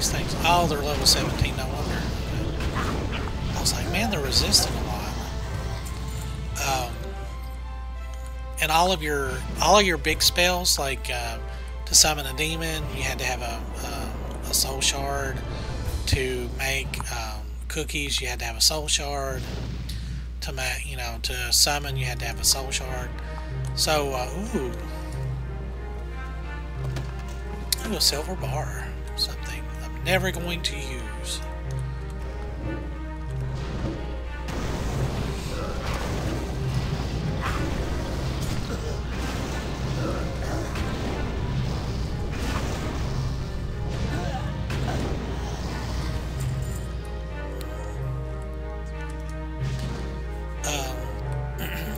these things? Oh, they're level 17, no wonder. I was like, man, they're resisting a lot. And all of your big spells, like to summon a demon, you had to have a soul shard. To make cookies, you had to have a soul shard. To make, to summon, you had to have a soul shard. So, ooh, a silver bar, something I'm never going to use.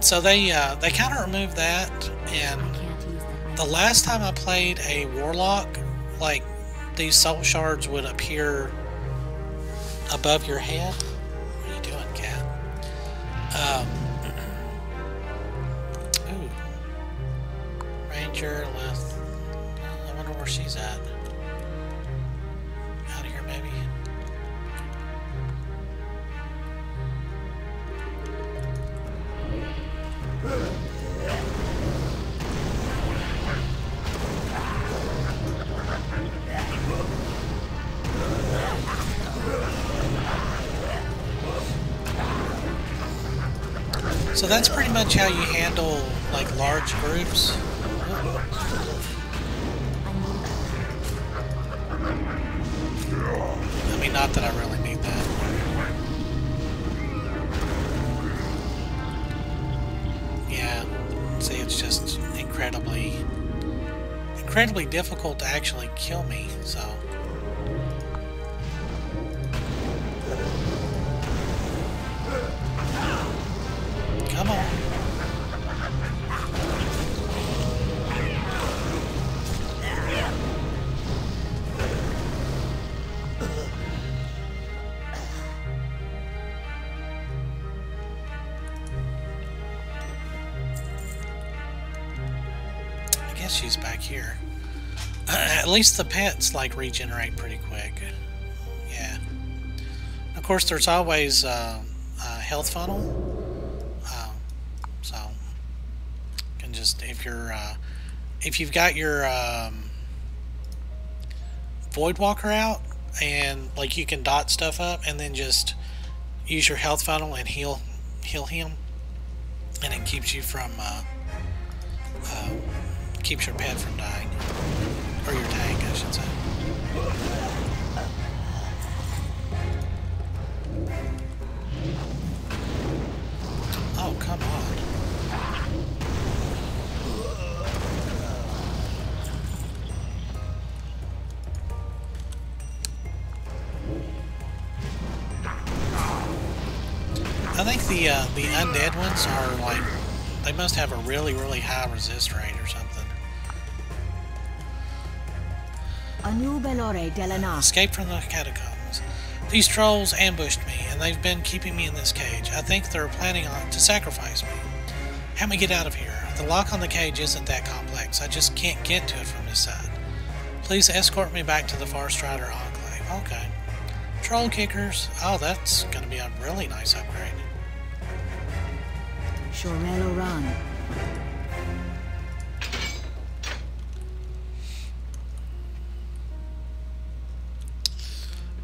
So they kind of removed that, and the last time I played a Warlock, like, these soul shards would appear above your head. What are you doing, cat? Ooh. Ranger with... I wonder where she's at. Out of here, maybe? So that's pretty much how you handle, like, large groups. I mean, not that I really need that. Yeah, see, it's just incredibly difficult to actually kill me, so... Come on. I guess she's back here. At least the pets, like, regenerate pretty quick. Yeah. Of course, there's always a health funnel. So, you can just, if you've got your Void Walker out, and, like, you can dot stuff up, and then just use your health funnel and heal him, and it keeps you from, keeps your pet from dying. Or your tank, I should say. Oh, come on. I think the undead ones are, like, they must have a really, really high resist rate or something. Escape from the catacombs. These trolls ambushed me, and they've been keeping me in this cage. I think they're planning to sacrifice me. Help me get out of here. The lock on the cage isn't that complex. I just can't get to it from this side. Please escort me back to the Farstrider Enclave. Okay. Troll kickers. Oh, that's going to be a really nice upgrade. Shorello run.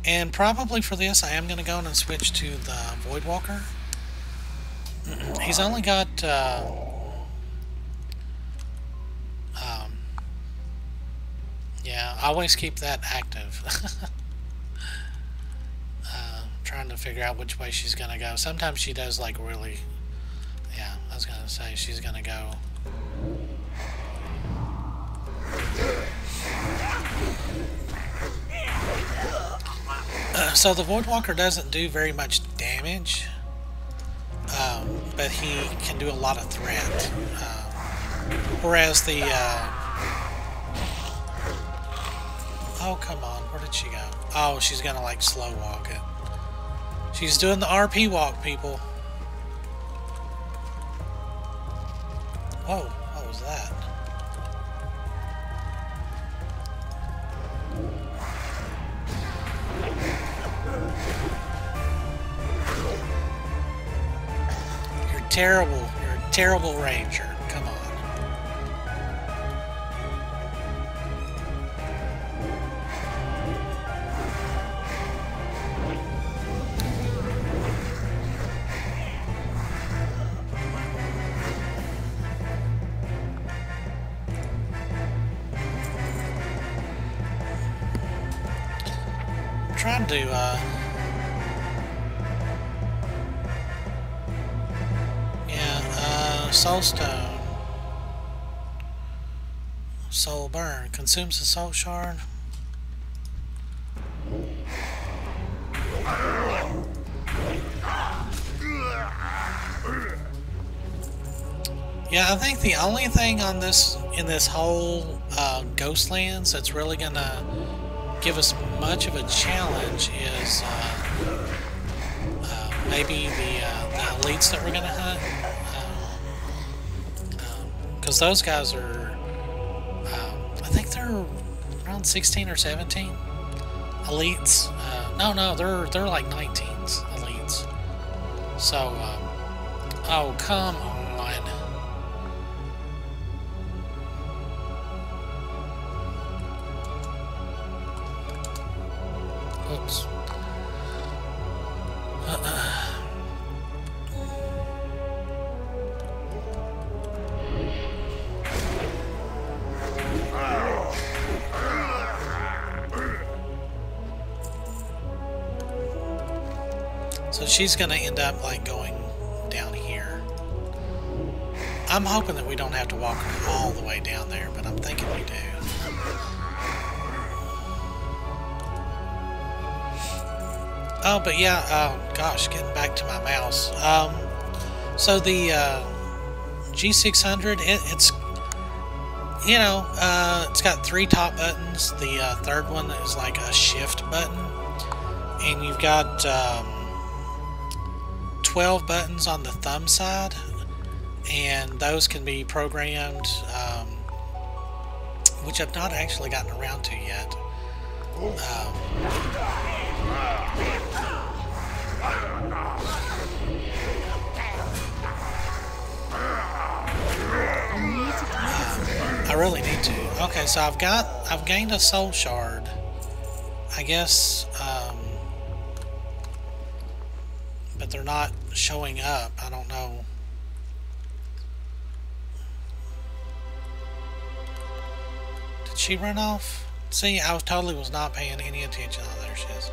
And probably for this, I am going to go in and switch to the Void Walker. He's only got... yeah, I always keep that active. Trying to figure out which way she's going to go. Sometimes she does, like, really... Yeah, I was going to say she's going to go... So the Void Walker doesn't do very much damage, but he can do a lot of threat. Whereas the... oh, come on. Where did she go? Oh, she's going to, like, slow walk it. She's doing the RP walk, people. Whoa, what was that? You're a terrible ranger. Come on. I'm trying to Soulstone. Soul burn. Consumes the soul shard. Yeah, I think the only thing on this in this whole Ghostlands that's really gonna give us much of a challenge is maybe the elites that we're gonna hunt. Because those guys are, I think they're around 16 or 17 elites. No, they're like 19s elites. So, oh come on. Oops. So she's gonna end up like going down here. I'm hoping that we don't have to walk all the way down there, but I'm thinking we do. Oh, but yeah, gosh, getting back to my mouse. So the G600, it's you know, it's got 3 top buttons. The third one is like a shift button, and you've got 12 buttons on the thumb side, and those can be programmed, which I've not actually gotten around to yet. I really need to. Okay, so I've gained a soul shard. I guess, but they're not showing up. I don't know. Did she run off? See, I totally was not paying any attention. Oh, there she is.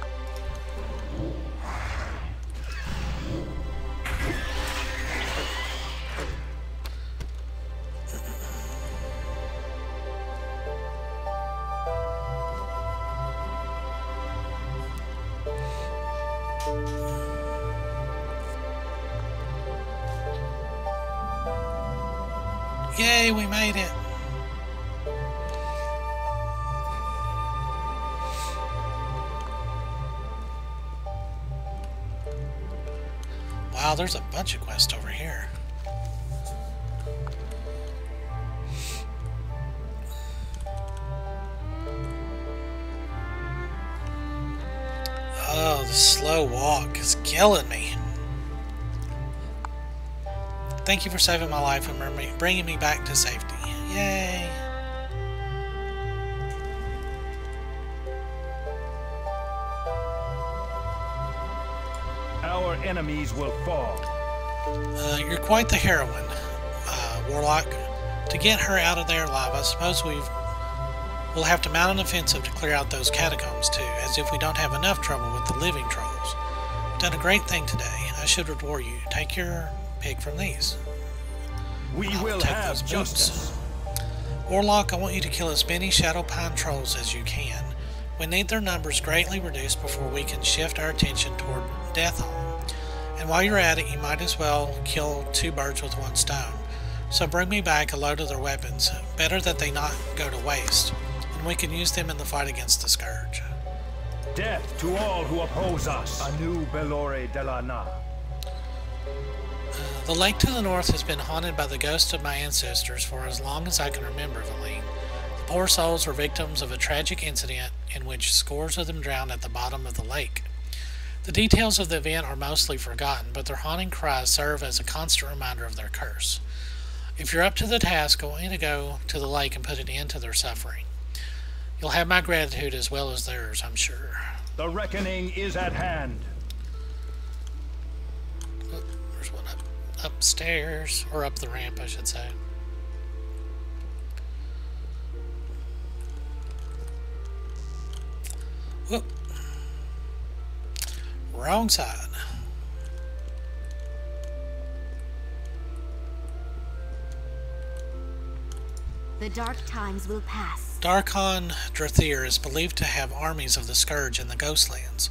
Yay, we made it. Wow, there's a bunch of quests over here. Oh, the slow walk is killing me. Thank you for saving my life and bringing me back to safety. Yay! Our enemies will fall. You're quite the heroine, Warlock. To get her out of there alive, I suppose we'll have to mount an offensive to clear out those catacombs too, as if we don't have enough trouble with the living trolls. You've done a great thing today. I should reward you. Take your pick from these. We will have justice. Warlock, I want you to kill as many Shadow Pine trolls as you can. We need their numbers greatly reduced before we can shift our attention toward Deathhome. And while you're at it, you might as well kill 2 birds with 1 stone. So bring me back a load of their weapons. Better that they not go to waste, and we can use them in the fight against the Scourge. Death to all who oppose us. Anu Belore de la Na. The lake to the north has been haunted by the ghosts of my ancestors for as long as I can remember, Valine. The poor souls were victims of a tragic incident in which scores of them drowned at the bottom of the lake. The details of the event are mostly forgotten, but their haunting cries serve as a constant reminder of their curse. If you're up to the task, I want you to go to the lake and put an end to their suffering. You'll have my gratitude as well as theirs, I'm sure. The reckoning is at hand. Oh, there's one upstairs, or up the ramp, I should say. Whoop. Wrong side. The dark times will pass. Darkon Drathir is believed to have armies of the Scourge in the Ghostlands.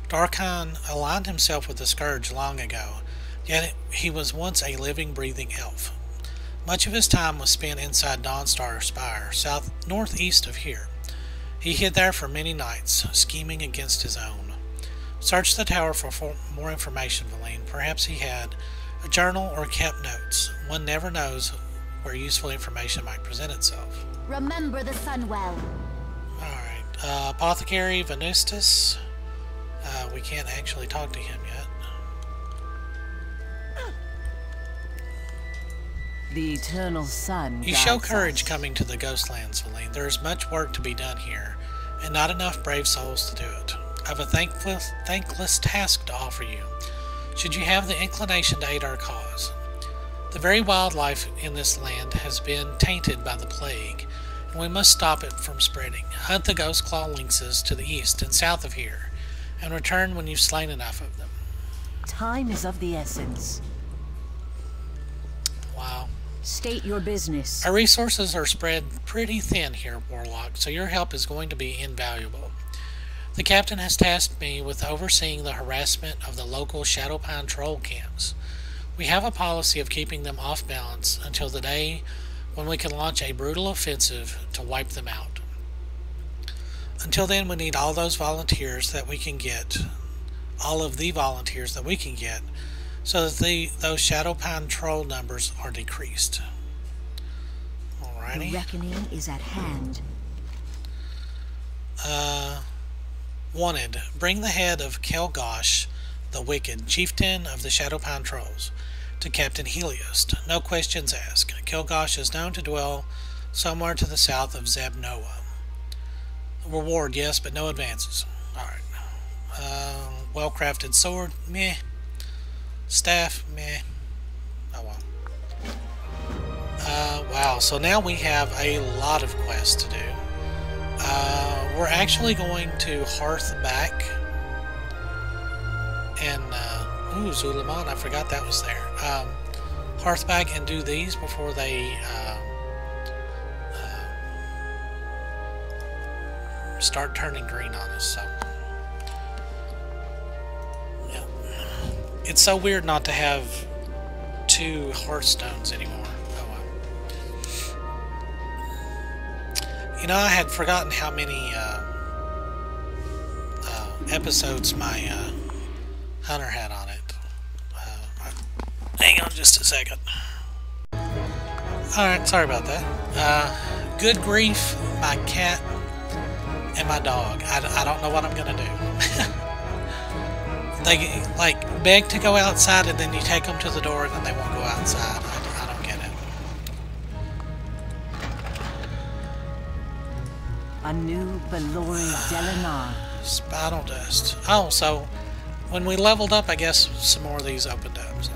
Darkon aligned himself with the Scourge long ago, yet he was once a living, breathing elf. Much of his time was spent inside Dawnstar Spire, northeast of here. He hid there for many nights, scheming against his own. Search the tower for more information, Valine. Perhaps he had a journal or kept notes. One never knows where useful information might present itself. Remember the sun well. Alright, Apothecary Venustus. We can't actually talk to him yet. The eternal sun. You show courage coming to the Ghostlands, Valine. There is much work to be done here, and not enough brave souls to do it. I have a thankless task to offer you, should you have the inclination to aid our cause. The very wildlife in this land has been tainted by the plague, and we must stop it from spreading. Hunt the ghost claw lynxes to the east and south of here, and return when you've slain enough of them. Time is of the essence. Wow. State your business. Our resources are spread pretty thin here, Warlock, so your help is going to be invaluable. The captain has tasked me with overseeing the harassment of the local Shadowpine troll camps. We have a policy of keeping them off balance until the day when we can launch a brutal offensive to wipe them out. Until then, we need all those volunteers that we can get, all of the volunteers that we can get, so that those Shadowpine troll numbers are decreased. Alrighty. The reckoning is at hand. Wanted. Bring the head of Kelgosh, the Wicked, chieftain of the Shadowpine Trolls, to Captain Helios. No questions asked. Kelgosh is known to dwell somewhere to the south of Zeb Noah. Reward, yes, but no advances. Alright. Well-crafted sword, meh. Staff, meh. Oh well. Wow, so now we have a lot of quests to do. We're actually going to Hearth back. And, ooh, Zulaman, I forgot that was there. Hearth back and do these before they start turning green on us, so. Yeah. It's so weird not to have 2 Hearthstones anymore. Oh well. You know, I had forgotten how many episodes my Hunter had on it. Hang on just a second. Alright, sorry about that. Good grief, my cat and my dog. I don't know what I'm gonna do. They, like, beg to go outside and then you take them to the door and then they won't go outside. I don't get it. A new Belori Delinar. Spinal dust. Oh, so when we leveled up, I guess some more of these opened up. So.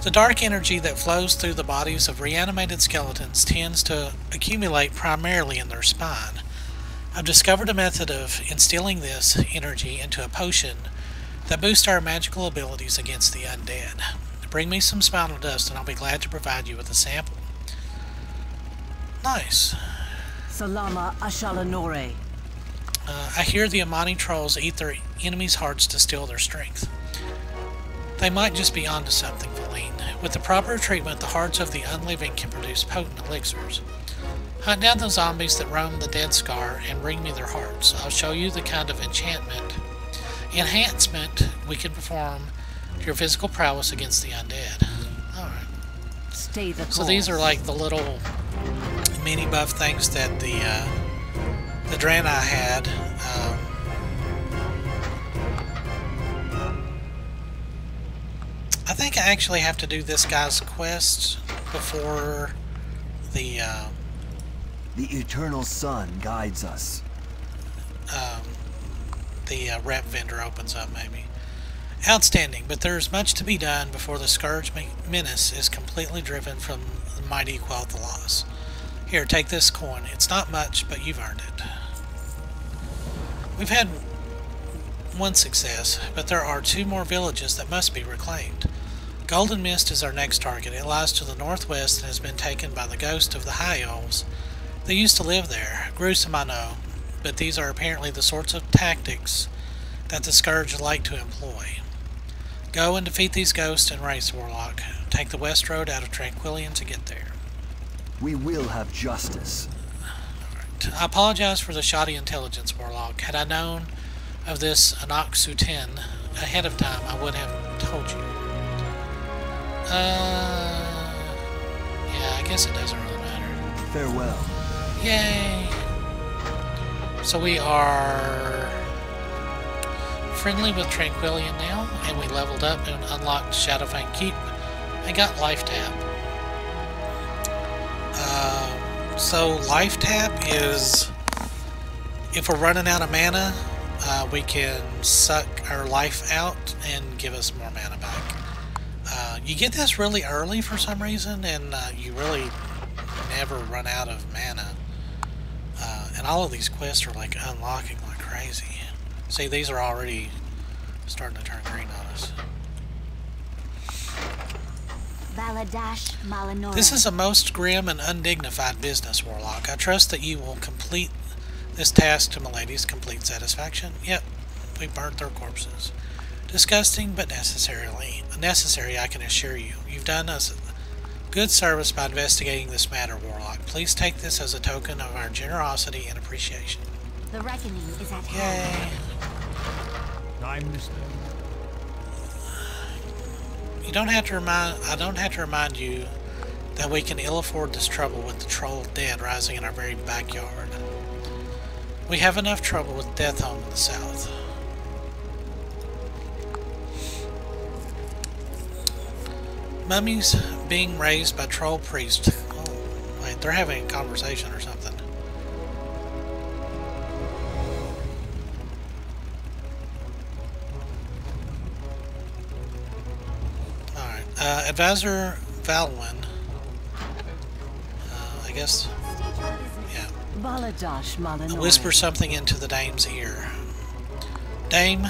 The dark energy that flows through the bodies of reanimated skeletons tends to accumulate primarily in their spine. I've discovered a method of instilling this energy into a potion that boosts our magical abilities against the undead. Bring me some spinal dust and I'll be glad to provide you with a sample. Nice. Salama Ashalanore. I hear the Amani trolls eat their enemies' hearts to steal their strength. They might just be onto something, Valine. With the proper treatment, the hearts of the unliving can produce potent elixirs. Hunt down the zombies that roam the Dead Scar and bring me their hearts. I'll show you the kind of enhancement we can perform to your physical prowess against the undead. Alright. Stay the course. So these are like the little mini buff things that the Draenei had. think I actually have to do this guy's quest before the eternal sun guides us. Rep vendor opens up, maybe. Outstanding, but there is much to be done before the Scourge menace is completely driven from the mighty Quel'Thalas. Here, take this coin. It's not much, but you've earned it. We've had one success, but there are 2 more villages that must be reclaimed. Golden Mist is our next target. It lies to the northwest and has been taken by the ghost of the High Elves. They used to live there. Gruesome, I know, but these are apparently the sorts of tactics that the Scourge like to employ. Go and defeat these ghosts and race, Warlock. Take the west road out of Tranquillion to get there. We will have justice. Alright. I apologize for the shoddy intelligence, Warlock. Had I known of this Anoxuten ahead of time, I would have told you. Yeah, I guess it doesn't really matter. Farewell. Yay! So we are friendly with Tranquillion now, and we leveled up and unlocked Shadowfang Keep and got Life Tap. So Life Tap is, if we're running out of mana, we can suck our life out and give us more mana back. You get this really early for some reason, and you really never run out of mana. And all of these quests are like unlocking like crazy. See, these are already starting to turn green on us. Valadash Malinora. This is a most grim and undignified business, Warlock. I trust that you will complete this task to Milady's complete satisfaction. Yep, we burnt their corpses. Disgusting, but necessary, I can assure you. You've done us good service by investigating this matter, Warlock. Please take this as a token of our generosity and appreciation. The reckoning is at Yay. hand. Time to spend. I don't have to remind you that we can ill afford this trouble with the troll of dead rising in our very backyard. We have enough trouble with Deathhome in the south. Mummies being raised by troll priests. Oh, wait, they're having a conversation or something. Alright, Advisor Valwyn. I guess, yeah. Valadash Malinora. Whisper something into the dame's ear. Dame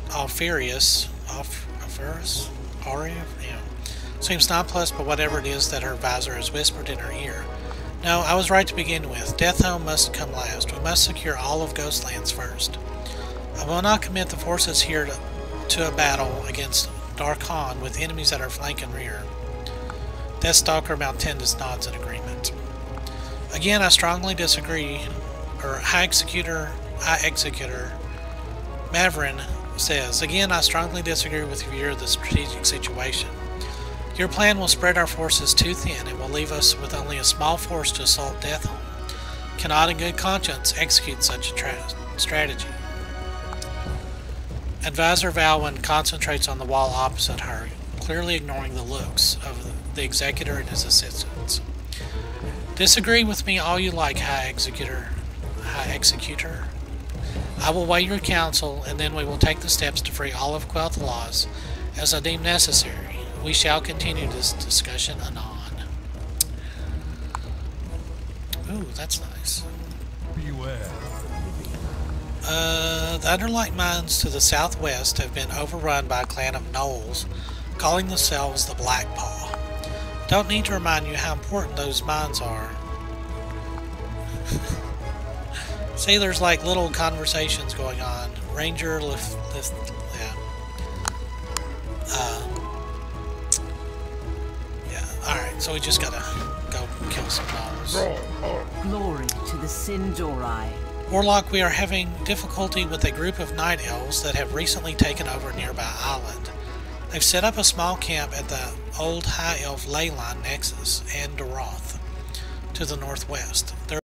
Alfarius, Aria? Yeah. Seems nonplussed by whatever it is that her advisor has whispered in her ear. No, I was right to begin with. Deathhome must come last. We must secure all of Ghostlands first. I will not commit the forces here to a battle against Darkhan with enemies that are flank and rear. Deathstalker Maltendus nods in agreement. Again, I strongly disagree. High Executor Maverin says, again, I strongly disagree with your view of the strategic situation. Your plan will spread our forces too thin and will leave us with only a small force to assault Deathhome. Cannot in good conscience execute such a strategy. Advisor Valwyn concentrates on the wall opposite her, clearly ignoring the looks of the Executor and his assistants. Disagree with me all you like, High Executor. I will weigh your counsel, and then we will take the steps to free all of Quel'Thalas as I deem necessary. We shall continue this discussion anon. Ooh, that's nice. Beware. The Underlight mines to the southwest have been overrun by a clan of gnolls, calling themselves the Black Paw. Don't need to remind you how important those mines are. See, there's like little conversations going on. Ranger, yeah. Alright, so we just gotta go kill some gnolls. Glory to the Sindori. Warlock, we are having difficulty with a group of night elves that have recently taken over a nearby island. They've set up a small camp at the old High Elf Leyline Nexus and Doroth to the northwest. They're